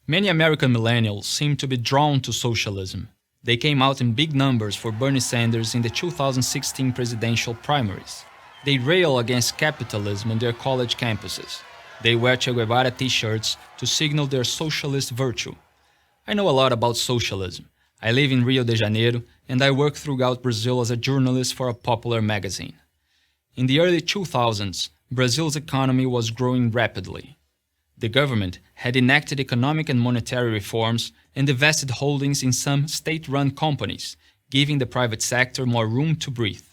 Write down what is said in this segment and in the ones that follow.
Many American millennials seem to be drawn to socialism. They came out in big numbers for Bernie Sanders in the 2016 presidential primaries. They rail against capitalism on their college campuses. They wear Che Guevara t-shirts to signal their socialist virtue. I know a lot about socialism. I live in Rio de Janeiro and I work throughout Brazil as a journalist for a popular magazine. In the early 2000s, Brazil's economy was growing rapidly. The government had enacted economic and monetary reforms and divested holdings in some state-run companies, giving the private sector more room to breathe.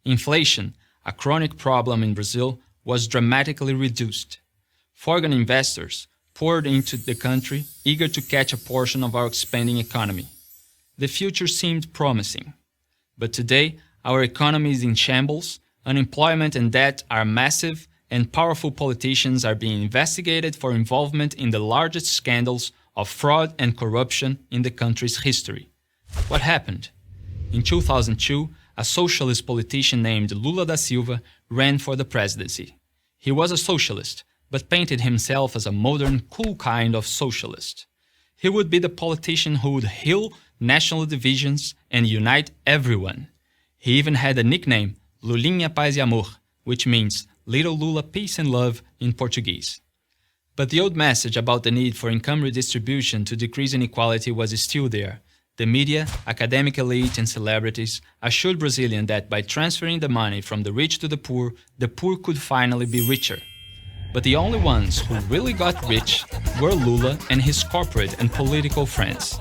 Inflation, a chronic problem in Brazil, was dramatically reduced. Foreign investors poured into the country, eager to catch a portion of our expanding economy. The future seemed promising. But today, our economy is in shambles, unemployment and debt are massive, and powerful politicians are being investigated for involvement in the largest scandals of fraud and corruption in the country's history. What happened? In 2002, a socialist politician named Lula da Silva ran for the presidency. He was a socialist, but painted himself as a modern, cool kind of socialist. He would be the politician who would heal national divisions and unite everyone. He even had a nickname, Lulinha Paz e Amor, which means Little Lula Peace and Love in Portuguese. But the old message about the need for income redistribution to decrease inequality was still there. The media, academic elite and celebrities assured Brazilians that by transferring the money from the rich to the poor could finally be richer. But the only ones who really got rich were Lula and his corporate and political friends.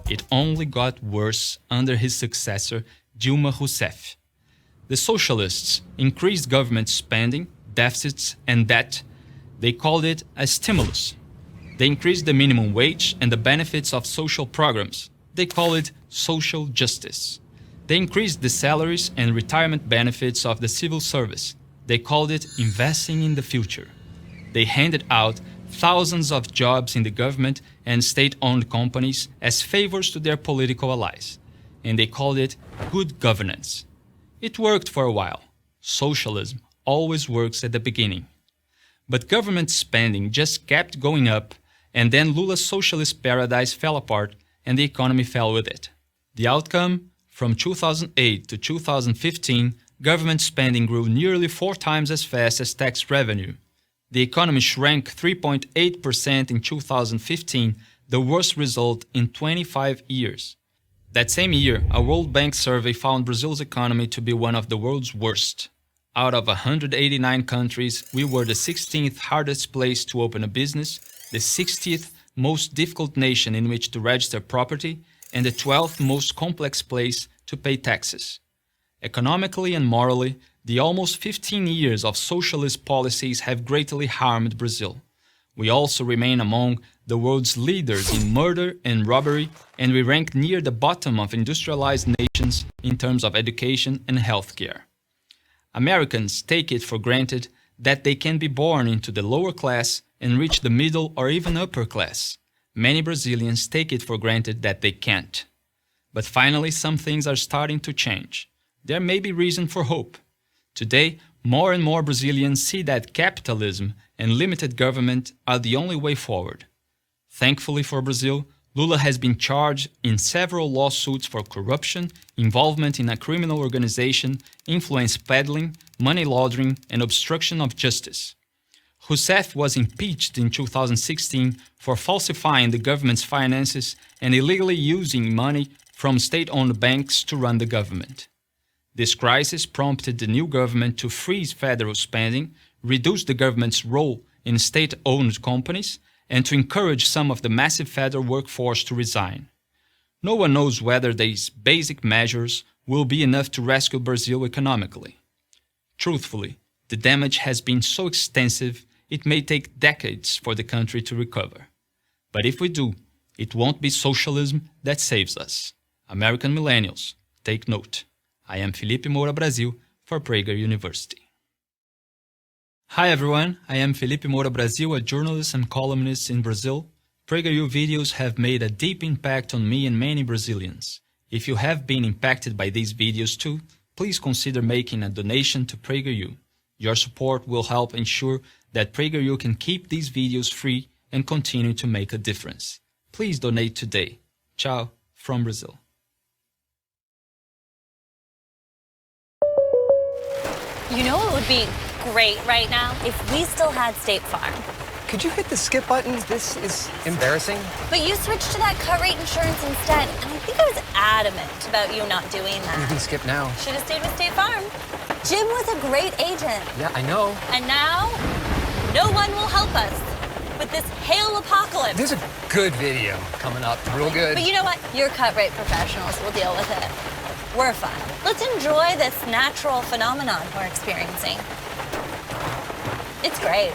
It only got worse under his successor, Dilma Rousseff. The socialists increased government spending, deficits, and debt. They called it a stimulus. They increased the minimum wage and the benefits of social programs. They call it social justice. They increased the salaries and retirement benefits of the civil service. They called it investing in the future. They handed out thousands of jobs in the government and state-owned companies as favors to their political allies. And they called it good governance. It worked for a while. Socialism always works at the beginning. But government spending just kept going up, and then Lula's socialist paradise fell apart and the economy fell with it. The outcome? From 2008 to 2015, government spending grew nearly 4 times as fast as tax revenue. The economy shrank 3.8% in 2015, the worst result in 25 years. That same year, a World Bank survey found Brazil's economy to be one of the world's worst. Out of 189 countries, we were the 16th hardest place to open a business, the 60th most difficult nation in which to register property, and the 12th most complex place to pay taxes. Economically and morally, the almost 15 years of socialist policies have greatly harmed Brazil. We also remain among the world's leaders in murder and robbery, and we rank near the bottom of industrialized nations in terms of education and healthcare. Americans take it for granted that they can be born into the lower class and reach the middle or even upper class. Many Brazilians take it for granted that they can't. But finally, some things are starting to change. There may be reason for hope. Today, more and more Brazilians see that capitalism and limited government are the only way forward. Thankfully for Brazil, Lula has been charged in several lawsuits for corruption, involvement in a criminal organization, influence peddling, money laundering, and obstruction of justice. Rousseff was impeached in 2016 for falsifying the government's finances and illegally using money from state-owned banks to run the government. This crisis prompted the new government to freeze federal spending, reduce the government's role in state-owned companies, and to encourage some of the massive federal workforce to resign. No one knows whether these basic measures will be enough to rescue Brazil economically. Truthfully, the damage has been so extensive it may take decades for the country to recover. But if we do, it won't be socialism that saves us. American millennials, take note. I am Felipe Moura Brasil for Prager University. Hi everyone, I am Felipe Moura Brasil, a journalist and columnist in Brazil. PragerU videos have made a deep impact on me and many Brazilians. If you have been impacted by these videos too, please consider making a donation to PragerU. Your support will help ensure that PragerU can keep these videos free and continue to make a difference. Please donate today. Ciao from Brazil. You know what would be great right now? If we still had State Farm. Could you hit the skip button? This is embarrassing. But you switched to that cut rate insurance instead, and I think I was adamant about you not doing You that. can skip now. Should have stayed with State Farm. Jim was a great agent. Yeah, I know. And now, no one will help us with this hail apocalypse. There's a good video coming up, real good. But you know what? Your cut rate professionals will deal with it. We're fine. Let's enjoy this natural phenomenon we're experiencing. It's great.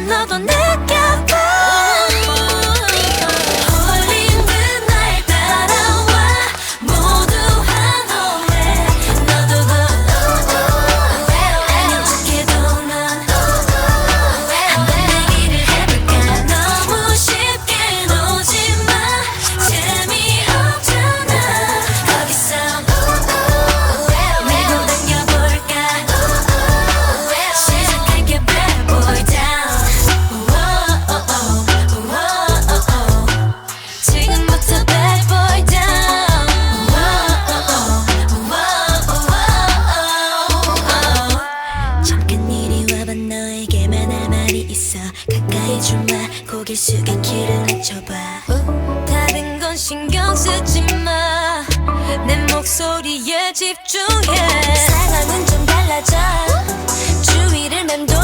너도 느껴봐 홀린 듯날 따라와 모두 환호해 너도 아닌 척해도 넌 한번 내기를 해볼까 너무 쉽게 놓지마 재미없잖아 거기서 밀고 당겨볼까 시작할게 bad boy down 지금부터 bad boy down 잠깐 이리 와봐 너에게만 할 말이 있어 가까이 좀 와 고개 숙여 귀를 낮춰봐 다른 건 신경 쓰지 마 내 목소리에 집중해 상황은 좀 달라져 주위를 맴돌